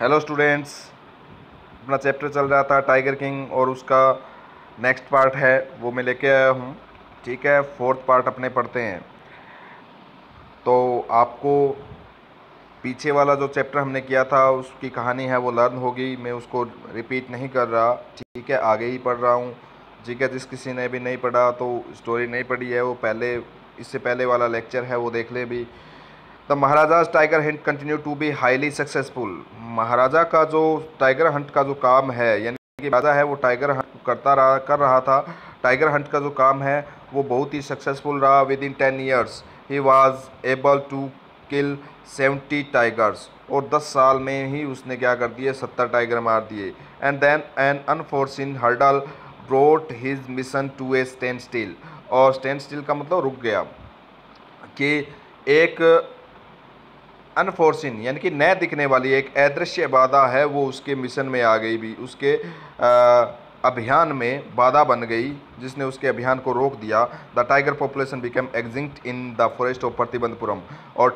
Hello students, अपना chapter चल रहा था टाइगर किंग और उसका नेक्स्ट पार्ट है वो मैं लेके आया हूँ। ठीक है, फोर्थ पार्ट अपने पढ़ते हैं। तो आपको पीछे वाला जो चैप्टर हमने किया था उसकी कहानी है वो लर्न होगी, मैं उसको रिपीट नहीं कर रहा। ठीक है, आगे ही पढ़ रहा हूँ। ठीक है, जिस किसी ने भी नहीं पढ़ा तो स्टोरी नहीं पढ़ी है वो पहले इससे पहले वाला लेक्चर है वो देख ले भी। The Maharaja's tiger hunt continue to be highly successful. Maharaja का जो टाइगर हंट का जो काम है, यानी कि राजा है वो टाइगर हंट कर रहा था। टाइगर हंट का जो काम है वो बहुत ही सक्सेसफुल रहा। Within 10 years he was able to kill 70 tigers. और 10 साल में ही उसने क्या कर दिए, 70 टाइगर मार दिए। And then an unforeseen hurdle brought his mission to a standstill. और स्टैंड स्टिल का मतलब रुक गया, कि एक अनफोर्सिन यानी कि न दिखने वाली एक अदृश्य बाधा है वो उसके मिशन में आ गई भी, उसके अभियान में बाधा बन गई जिसने उसके अभियान को रोक दिया। The tiger population become extinct in the forest of Pratibandhapuram. और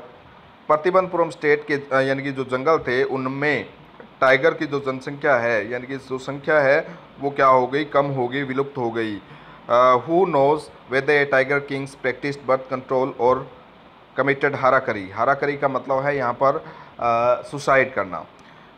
प्रतिबंधपुरम स्टेट के यानी कि जो जंगल थे उनमें टाइगर की जो जनसंख्या है यानी कि जो संख्या है वो क्या हो गई, कम हो गई, विलुप्त हो गई। Who knows whether a tiger kings practised birth control और कमिटेड हाराकरी। हाराकरी का मतलब है यहाँ पर सुसाइड करना।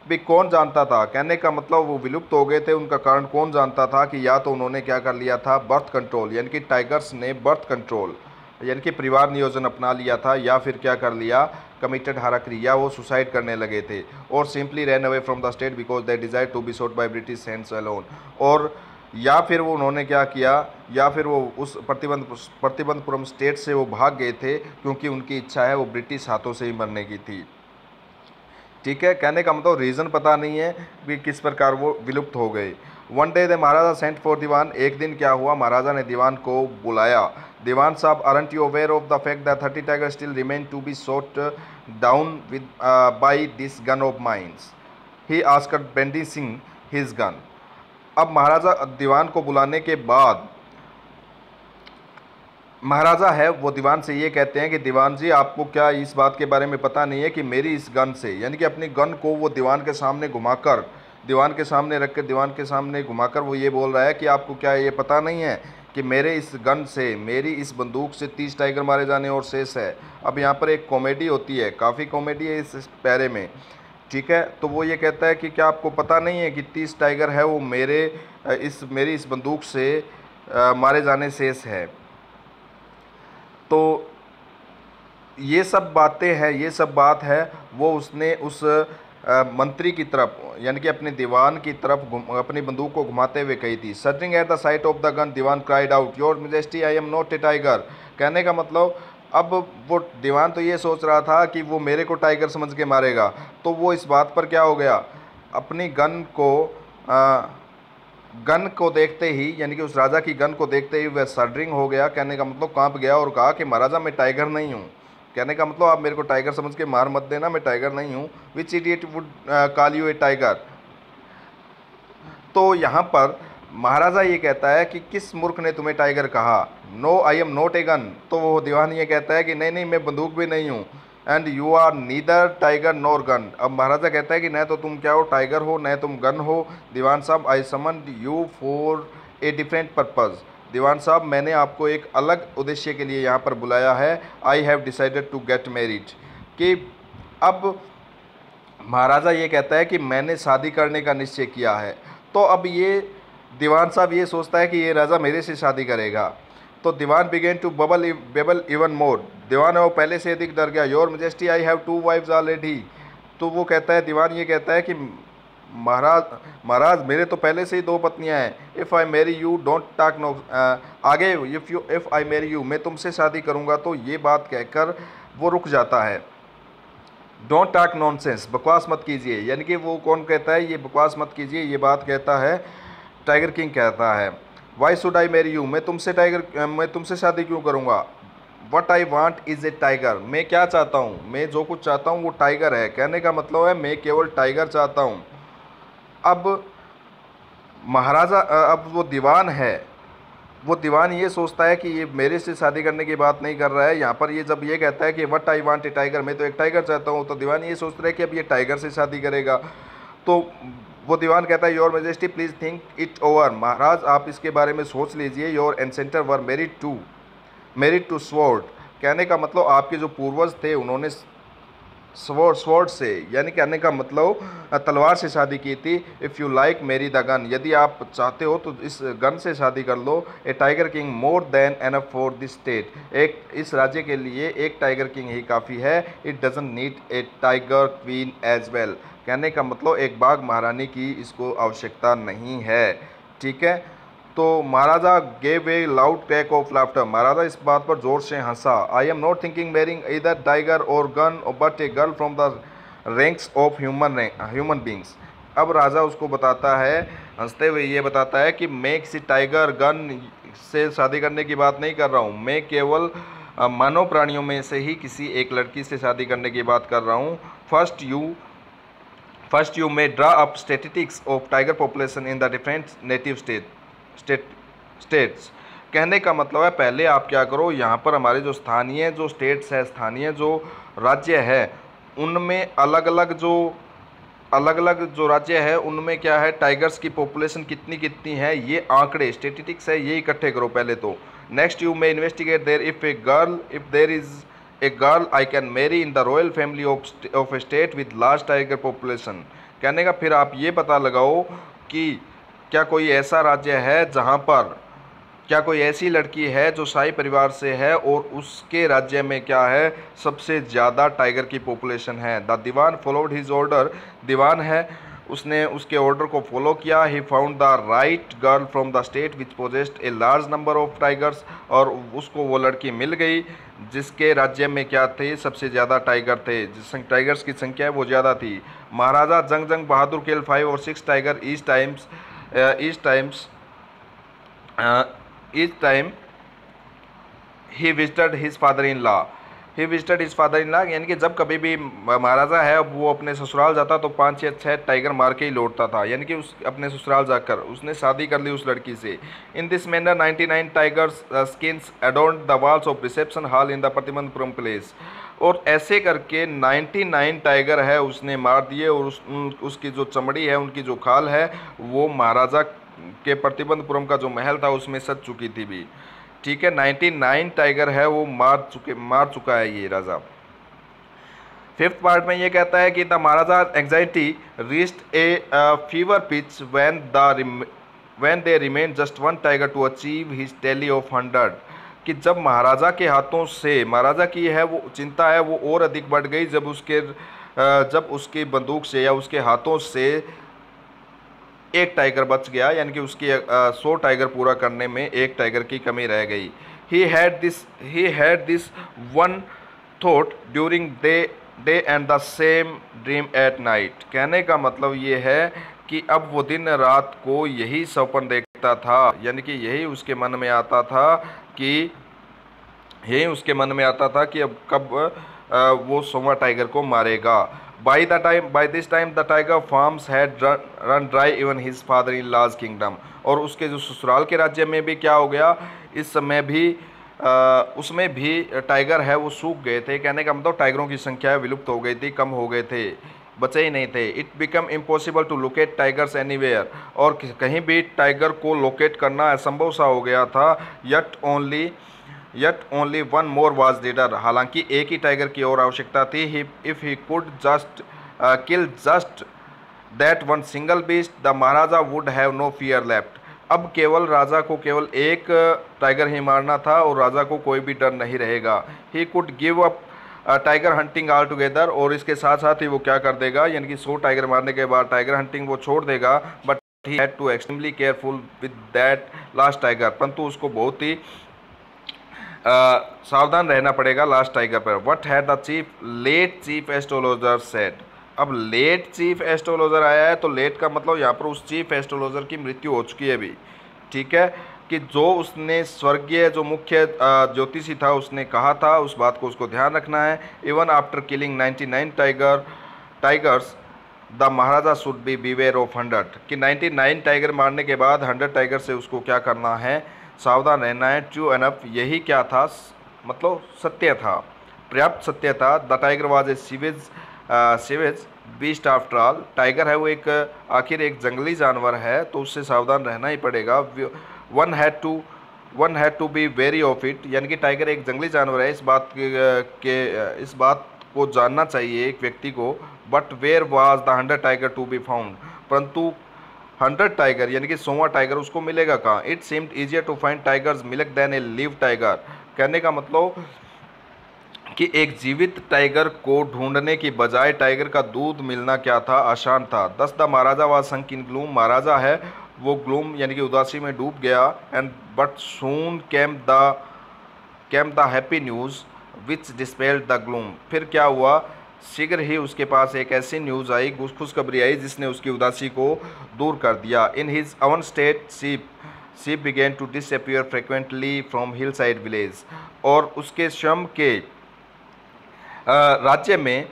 भी कौन जानता था, कहने का मतलब वो विलुप्त हो गए थे उनका कारण कौन जानता था कि या तो उन्होंने क्या कर लिया था, बर्थ कंट्रोल यानी कि टाइगर्स ने बर्थ कंट्रोल यानी कि परिवार नियोजन अपना लिया था, या फिर क्या कर लिया, कमिटेड हाराकरी, या वो सुसाइड करने लगे थे। और simply run away from the state because they desire to be shot by British hands alone. और या फिर वो उन्होंने क्या किया, या फिर वो उस प्रतिबंधपुरम स्टेट से वो भाग गए थे क्योंकि उनकी इच्छा है वो ब्रिटिश हाथों से ही मरने की थी। ठीक है, कहने का मतलब रीज़न पता नहीं है कि किस प्रकार वो विलुप्त हो गए। One day the Maharaja sent for Dewan. एक दिन क्या हुआ, महाराजा ने दीवान को बुलाया। Dewan sahib, aren't you aware of the fact that 30 tiger still remain to be shot down with by this gun of mine. He asked Bendi Singh his gun. अब महाराजा दीवान को बुलाने के बाद महाराजा है वो दीवान से ये कहते हैं कि दीवान जी, आपको क्या इस बात के बारे में पता नहीं है कि मेरी इस गन से, यानी कि अपनी गन को वो दीवान के सामने घुमाकर, दीवान के सामने रख कर, दीवान के सामने घुमाकर वो ये बोल रहा है कि आपको क्या ये पता नहीं है कि मेरे इस गन से, मेरी इस बंदूक से 30 टाइगर मारे जाने और शेष है। अब यहाँ पर एक कॉमेडी होती है, काफ़ी कॉमेडी है इस पैरे में। ठीक है, तो वो ये कहता है कि क्या आपको पता नहीं है कि 30 टाइगर है वो मेरी इस बंदूक से मारे जाने शेष है। तो ये सब बातें हैं, ये सब बात है वो उसने उस मंत्री की तरफ यानी कि अपने दीवान की तरफ अपनी बंदूक को घुमाते हुए कही थी। Stuttering at the sight of the gun Dewan cried out, your majesty I am not a tiger. कहने का मतलब अब वो दीवान तो ये सोच रहा था कि वो मेरे को टाइगर समझ के मारेगा, तो वो इस बात पर क्या हो गया, अपनी गन को देखते ही यानी कि उस राजा की गन को देखते ही वह सडरिंग हो गया, कहने का मतलब कांप गया, और कहा कि महाराजा मैं टाइगर नहीं हूँ। कहने का मतलब आप मेरे को टाइगर समझ के मार मत देना, मैं टाइगर नहीं हूँ। Which idiot would call you a tiger. तो यहाँ पर महाराजा ये कहता है कि किस मूर्ख ने तुम्हें टाइगर कहा। No I am not a gun. तो वो दीवान ये कहता है कि नहीं नहीं, मैं बंदूक भी नहीं हूँ। And you are neither tiger nor gun. अब महाराजा कहता है कि न तो तुम क्या हो, टाइगर हो, न तुम गन हो। Dewan sahib, I summoned you for a different purpose. Dewan sahib, मैंने आपको एक अलग उद्देश्य के लिए यहाँ पर बुलाया है। I have decided to get married. कि अब महाराजा ये कहता है कि मैंने शादी करने का निश्चय किया है। तो अब ये दीवान साहब ये सोचता है कि ये राजा मेरे से शादी करेगा। तो Dewan began to babble even more. Dewan है वो पहले से अधिक डर गया। Your majesty I have 2 wives already. तो वो कहता है, दीवान ये कहता है कि महाराज मेरे तो पहले से ही 2 पत्नियां हैं। If I marry you don't talk no, आगे इफ़ आई मैरी यू, मैं तुमसे शादी करूंगा। तो ये बात कहकर वो रुक जाता है। डोंट टॉक नॉनसेंस, बकवास मत कीजिए। यानी कि वो कौन कहता है, ये बकवास मत कीजिए, ये बात कहता है टाइगर किंग कहता है। Why should I marry you, मैं तुमसे शादी क्यों करूँगा। What I want is a tiger, मैं क्या चाहता हूँ, मैं जो कुछ चाहता हूँ वो टाइगर है। कहने का मतलब है मैं केवल टाइगर चाहता हूँ। अब महाराजा, अब वो दीवान है, वो दीवान ये सोचता है कि ये मेरे से शादी करने की बात नहीं कर रहा है। यहाँ पर ये जब ये कहता है कि what I want a tiger, मैं तो एक टाइगर चाहता हूँ, तो दीवान ये सोच रहा है कि अब ये टाइगर से शादी करेगा। तो वो दीवान कहता है your majesty please think it over, Maharaj आप इसके बारे में सोच लीजिए। Your ancestors were married to sword, कहने का मतलब आपके जो पूर्वज थे उन्होंने स्वॉर्ड से, यानी कहने का मतलब तलवार से शादी की थी। If you like marry the gun, यदि आप चाहते हो तो इस गन से शादी कर लो। A tiger king more than enough for this state, एक इस राज्य के लिए एक टाइगर किंग ही काफ़ी है। It doesn't need a tiger queen as well, कहने का मतलब एक बाघ महारानी की इसको आवश्यकता नहीं है। ठीक है, तो Maharaja gave a loud crack of laughter, Maharaja इस बात पर जोर से हंसा। I am not thinking marrying either tiger or gun but a girl from the ranks of human beings. अब राजा उसको बताता है, हंसते हुए ये बताता है कि मैं किसी टाइगर गन से शादी करने की बात नहीं कर रहा हूँ, मैं केवल मानव प्राणियों में से ही किसी एक लड़की से शादी करने की बात कर रहा हूँ। First you may draw up statistics of tiger population in the different native states, कहने का मतलब है पहले आप क्या करो, यहाँ पर हमारे जो स्थानीय जो स्टेट्स है, स्थानीय जो राज्य है, उनमें अलग अलग जो राज्य है उनमें क्या है टाइगर्स की पॉपुलेशन कितनी कितनी है, ये आंकड़े स्टैटिस्टिक्स है, ये इकट्ठे करो पहले तो। Next you may investigate there if there is a girl I can marry in the royal family of a state with large tiger population, कहने का फिर आप ये पता लगाओ कि क्या कोई ऐसा राज्य है जहाँ पर क्या कोई ऐसी लड़की है जो शाही परिवार से है और उसके राज्य में क्या है सबसे ज़्यादा टाइगर की पॉपुलेशन है। The Dewan followed his order, Dewan है उसने उसके ऑर्डर को फॉलो किया। He found the right girl from the state which possessed a large number of tigers, और उसको वो लड़की मिल गई जिसके राज्य में क्या थे सबसे ज़्यादा टाइगर थे, जिस टाइगर्स की संख्या है वो ज़्यादा थी। महाराजा जंग बहादुर किल 5 और 6 tiger each time he visited his father-in-law, यानी कि जब कभी भी महाराजा है अब वो अपने ससुराल जाता तो 5 या 6 टाइगर मार के ही लौटता था, यानी कि उस अपने ससुराल जाकर उसने शादी कर ली उस लड़की से। In this manner 99 tigers skins adorned the walls of reception hall in the Pratibandhapuram palace, और ऐसे करके 99 टाइगर है उसने मार दिए और उसकी जो चमड़ी है, उनकी जो खाल है वो महाराजा के प्रतिबंधपुरम का जो महल था उसमें सज चुकी थी भी। ठीक है, 99 टाइगर है वो मार चुका है ये राजा। 5th पार्ट में ये कहता है कि the maharaja anxiety reached a fever pitch when there remain just 1 tiger to achieve his tally of 100, कि जब महाराजा के हाथों से महाराजा की है वो चिंता है वो और अधिक बढ़ गई जब उसकी बंदूक से या उसके हाथों से एक टाइगर बच गया, यानी कि उसकी 100 टाइगर पूरा करने में एक टाइगर की कमी रह गई। He had this one thought during day and the same dream at night, कहने का मतलब ये है कि अब वो दिन रात को यही सपन देखता था, यानी कि यही उसके मन में आता था कि अब कब वो 100वां टाइगर को मारेगा। By this time the tiger farms had run dry even his father-in-law's kingdom, और उसके जो ससुराल के राज्य में भी क्या हो गया इस समय भी उसमें भी टाइगर है वो सूख गए थे, कहने का मतलब टाइगरों की संख्या विलुप्त हो गई थी, कम हो गए थे, बचे ही नहीं थे। It become impossible to locate tigers anywhere, और कहीं भी टाइगर को लोकेट करना असंभव सा हो गया था। Yet only one more was needed, हालांकि एक ही टाइगर की और आवश्यकता थी। If he could just kill just that one single beast, the Maharaja would have no fear left, अब केवल राजा को केवल एक टाइगर ही मारना था और राजा को कोई भी डर नहीं रहेगा। He could give up tiger hunting all together, और इसके साथ साथ ही वो क्या कर देगा, यानी कि 100 टाइगर मारने के बाद टाइगर हंटिंग वो छोड़ देगा। But he had to extremely careful with that last tiger, परंतु उसको बहुत ही सावधान रहना पड़ेगा लास्ट टाइगर पर। What had the late chief astrologer said, अब लेट चीफ एस्ट्रोलॉजर आया है तो लेट का मतलब यहाँ पर उस चीफ एस्ट्रोलॉजर की मृत्यु हो चुकी है अभी। ठीक है, कि जो उसने स्वर्गीय जो मुख्य ज्योतिषी था उसने कहा था उस बात को उसको ध्यान रखना है। Even after killing 99 tigers the Maharaja should be beware of 100, कि 99 टाइगर मारने के बाद 100 टाइगर से उसको क्या करना है, सावधान रहना है। ट्रू एनफ, यही क्या था, मतलब सत्य था, पर्याप्त सत्य था। The tiger was a savage beast after all. Tiger है वो एक आखिर एक जंगली जानवर है, तो उससे सावधान रहना ही पड़ेगा। One had to be wary of it, यानी कि टाइगर एक जंगली जानवर है, इस बात को जानना चाहिए एक व्यक्ति को। But where was the 100 tiger to be found, परंतु 100 टाइगर यानी कि 100वां टाइगर उसको मिलेगा कहाँ। It seemed easier to find tiger's milk than a live tiger. कहने का मतलब कि एक जीवित टाइगर को ढूंढने की बजाय टाइगर का दूध मिलना क्या था, आसान था। Thus the Maharaja was sunk in gloom, Maharaja है वो ग्लूम यानी कि उदासी में डूब गया। And but soon came the happy news which dispelled the gloom. फिर क्या हुआ, शीघ्र ही उसके पास एक ऐसी न्यूज़ आई, खुशखबरी आई जिसने उसकी उदासी को दूर कर दिया। In his own state sheep began to disappear frequently from hill side village. और उसके स्वयं के राज्य में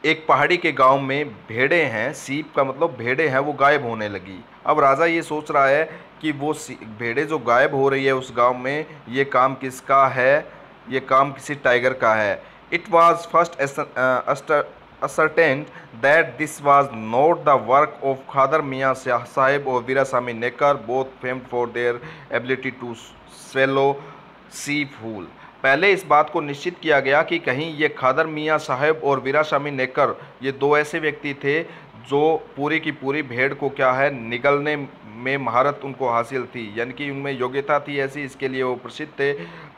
एक पहाड़ी के गांव में भेड़ें हैं, सीप का मतलब भेड़ें हैं, वो गायब होने लगी। अब राजा ये सोच रहा है कि वो भेड़ें जो गायब हो रही है उस गांव में, ये काम किसका है, ये काम किसी टाइगर का है। It was first ascertained that this was not the work of Khadar Mian Sahib or Veerasamy Nekar, both famed for their ability to swallow sea whole। पहले इस बात को निश्चित किया गया कि कहीं ये खादर मियाँ साहब और वीरास्वामी नेकर ये दो ऐसे व्यक्ति थे जो पूरी की पूरी भेड़ को क्या है निगलने में महारत उनको हासिल थी, यानी कि उनमें योग्यता थी ऐसी, इसके लिए वो प्रसिद्ध थे।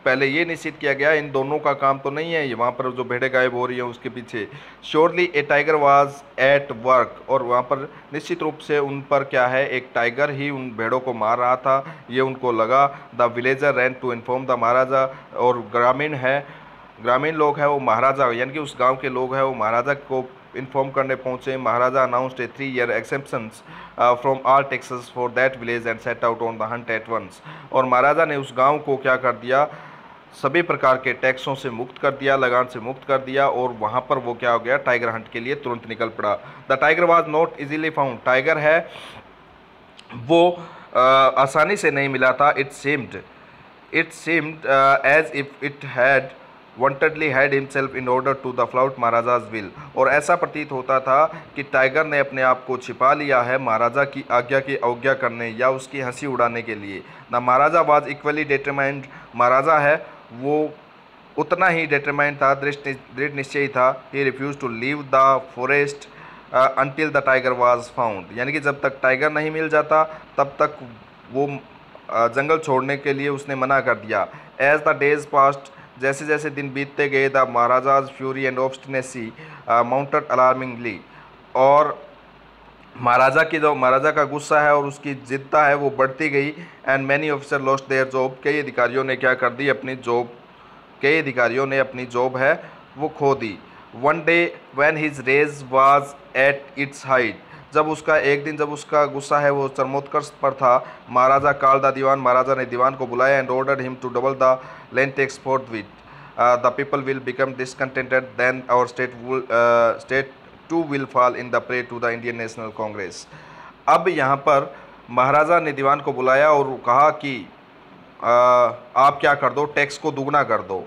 पहले ये निश्चित किया गया इन दोनों का काम तो नहीं है ये वहाँ पर जो भेड़ें गायब हो रही हैं उसके पीछे। Surely A tiger was at work, और वहाँ पर निश्चित रूप से उन पर क्या है एक टाइगर ही उन भेड़ों को मार रहा था, ये उनको लगा। The villager ran to inform the Maharaja, और ग्रामीण लोग हैं वो महाराजा यानी कि उस गाँव के लोग हैं वो महाराजा को इन्फॉर्म करने पहुंचे। Maharaja announced a 3-year exceptions from all taxes for that village and set out on the hunt at once. और महाराजा ने उस गांव को क्या कर दिया, सभी प्रकार के टैक्सों से मुक्त कर दिया, लगान से मुक्त कर दिया, और वहां पर वो क्या हो गया टाइगर हंट के लिए तुरंत निकल पड़ा। The tiger was not easily found, tiger है वो आसानी से नहीं मिला था। It seemed as if it had wantedly had himself in order to the flout Maharaja's will, और ऐसा प्रतीत होता था कि टाइगर ने अपने आप को छिपा लिया है महाराजा की आज्ञा की अवज्ञा करने या उसकी हंसी उड़ाने के लिए। The Maharaja was equally determined, Maharaja है वो उतना ही डिटरमाइंड था, दृढ़ निश्चयी था। He refuse to leave the forest until the tiger was found, यानी कि जब तक टाइगर नहीं मिल जाता तब तक वो जंगल छोड़ने के लिए उसने मना कर दिया। एज द डेज पास्ट, जैसे जैसे दिन बीतते गए, the Maharaja's fury and obstinacy mounted alarmingly, और महाराजा का गुस्सा है और उसकी जिद्दा है वो बढ़ती गई। And many officer lost their job, कई अधिकारियों ने क्या कर दी अपनी जॉब है वो खो दी। One day when his rage was at its height, जब उसका गुस्सा है वो चरमोत्कर्ष पर था, महाराजा कॉल द दीवान, महाराजा ने दीवान को बुलाया। And ordered him to double the land tax forthwith, the people will become discontented, then our state too will fall in the prey to the Indian National Congress. अब यहाँ पर महाराजा ने दीवान को बुलाया और कहा कि आप क्या कर दो, टैक्स को दुगना कर दो,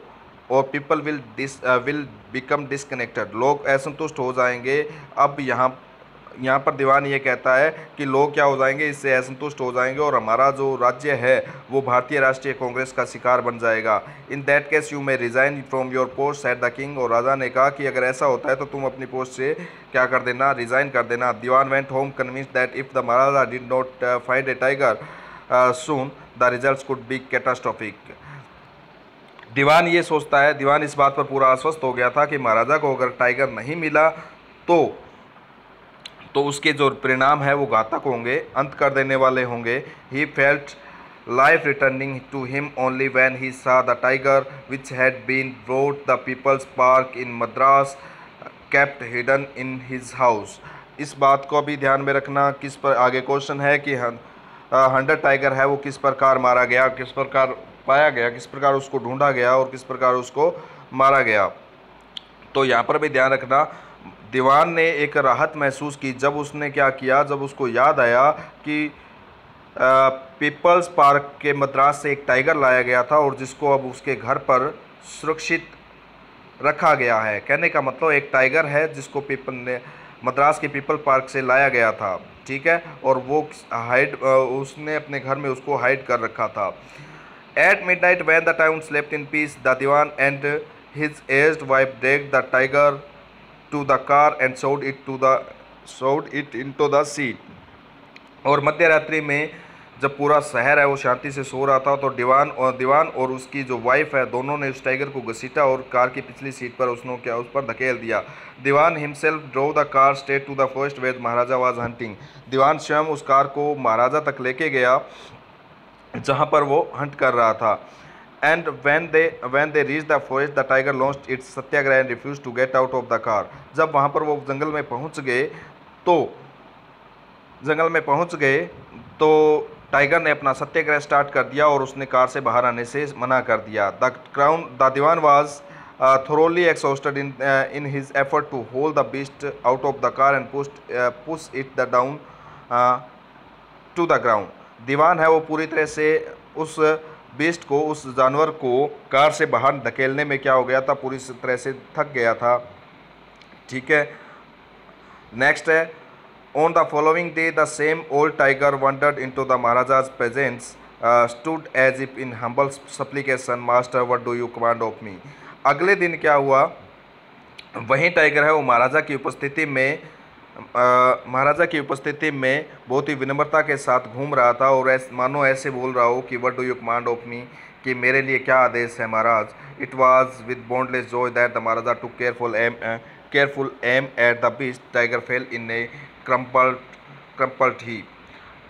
और पीपल विल बिकम डिसकनेक्टेड, लोग असंतुष्ट हो जाएंगे। अब यहाँ पर दीवान ये कहता है कि लोग क्या हो जाएंगे, इससे असंतुष्ट हो जाएंगे, और हमारा जो राज्य है वो भारतीय राष्ट्रीय कांग्रेस का शिकार बन जाएगा। In that case you may resign from your post said the king, और राजा ने कहा कि अगर ऐसा होता है तो तुम अपनी पोस्ट से क्या कर देना, रिज़ाइन कर देना। Dewan went home convinced that if the Maharaja did not find a tiger soon the results could be catastrophic. Dewan ये सोचता है, दीवान इस बात पर पूरा आश्वस्त हो गया था कि महाराजा को अगर टाइगर नहीं मिला तो उसके जो परिणाम है वो घातक होंगे, अंत कर देने वाले होंगे। He felt life returning to him only when he saw the tiger which had been brought the people's park in Madras kept hidden in his house. इस बात को भी ध्यान में रखना। किस पर आगे क्वेश्चन है कि 100 टाइगर है वो किस प्रकार मारा गया, किस प्रकार पाया गया, किस प्रकार उसको ढूंढा गया और किस प्रकार उसको मारा गया। तो यहाँ पर भी ध्यान रखना। दीवान ने एक राहत महसूस की जब उसने क्या किया, जब उसको याद आया कि पीपल्स पार्क के मद्रास से एक टाइगर लाया गया था और जिसको अब उसके घर पर सुरक्षित रखा गया है। कहने का मतलब एक टाइगर है जिसको पीपल ने मद्रास के पीपल पार्क से लाया गया था, ठीक है, और वो उसने अपने घर में उसको हाइड कर रखा था। At midnight when the town slept in peace, the dewan and his aged wife dragged the tiger to the car and showed it into the sea। और मध्य रात्रि में जब पूरा शहर है वो शांति से सो रहा था तो दीवान और उसकी जो वाइफ है दोनों ने उस टाइगर को घसीटा और कार की पिछली सीट पर उस पर धकेल दिया। Dewan himself drove the car straight to the forest where Maharaja was hunting. Dewan स्वयं उस कार को महाराजा तक लेके गया जहां पर वो हंट कर रहा था। And when they reached the forest, the tiger launched its Satyagraha and refused to get out of the car। जब वहाँ पर वो जंगल में पहुँच गए तो टाइगर ने अपना सत्याग्रह स्टार्ट कर दिया और उसने कार से बाहर आने से मना कर दिया। The dewan was thoroughly exhausted in his effort to hold the beast out of the car and push it down to the ground। दीवान है वो पूरी तरह से उस बीस्ट को, उस जानवर को कार से बाहर धकेलने में क्या हो गया था, पूरी तरह से थक गया था, ठीक है। नेक्स्ट है, on the following day the same old tiger wandered into the Maharaja's presence, stood as if in humble supplication, master what do you command of me. अगले दिन क्या हुआ, वही टाइगर है वो महाराजा की उपस्थिति में बहुत ही विनम्रता के साथ घूम रहा था और मानो ऐसे बोल रहा हो कि what do you command of me, कि मेरे लिए क्या आदेश है Maharaj. It was with boundless joy that the Maharaja to careful aim at the beast, tiger fell in a crumpled heap.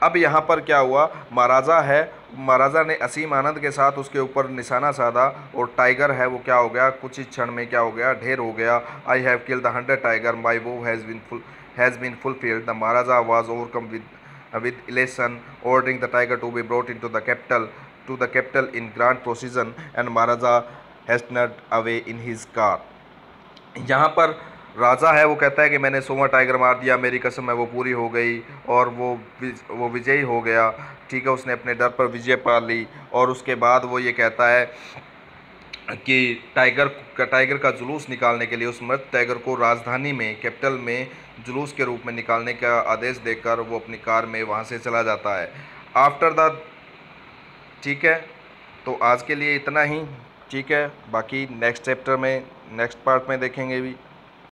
अब यहाँ पर क्या हुआ, महाराजा ने असीम आनंद के साथ उसके ऊपर निशाना साधा और टाइगर है वो क्या हो गया, कुछ ही क्षण में क्या हो गया, ढेर हो गया। I have killed the 100 tiger, my वो has been fulfilled। The Maharaja was overcome with elation, ordering the tiger to be brought into the capital in grand procession, and Maharaja hastened away in his car। यहाँ पर राजा है वो कहता है कि मैंने 100वां tiger मार दिया, मेरी कसम है वो पूरी हो गई और वो विजयी हो गया, ठीक है, उसने अपने डर पर विजय पा ली। और उसके बाद वो ये कहता है कि टाइगर का जुलूस निकालने के लिए उस मृत टाइगर को राजधानी में, कैपिटल में जुलूस के रूप में निकालने का आदेश देकर वो अपनी कार में वहाँ से चला जाता है। आफ्टर द, ठीक है, तो आज के लिए इतना ही, ठीक है, बाकी नेक्स्ट चैप्टर में, नेक्स्ट पार्ट में देखेंगे भी।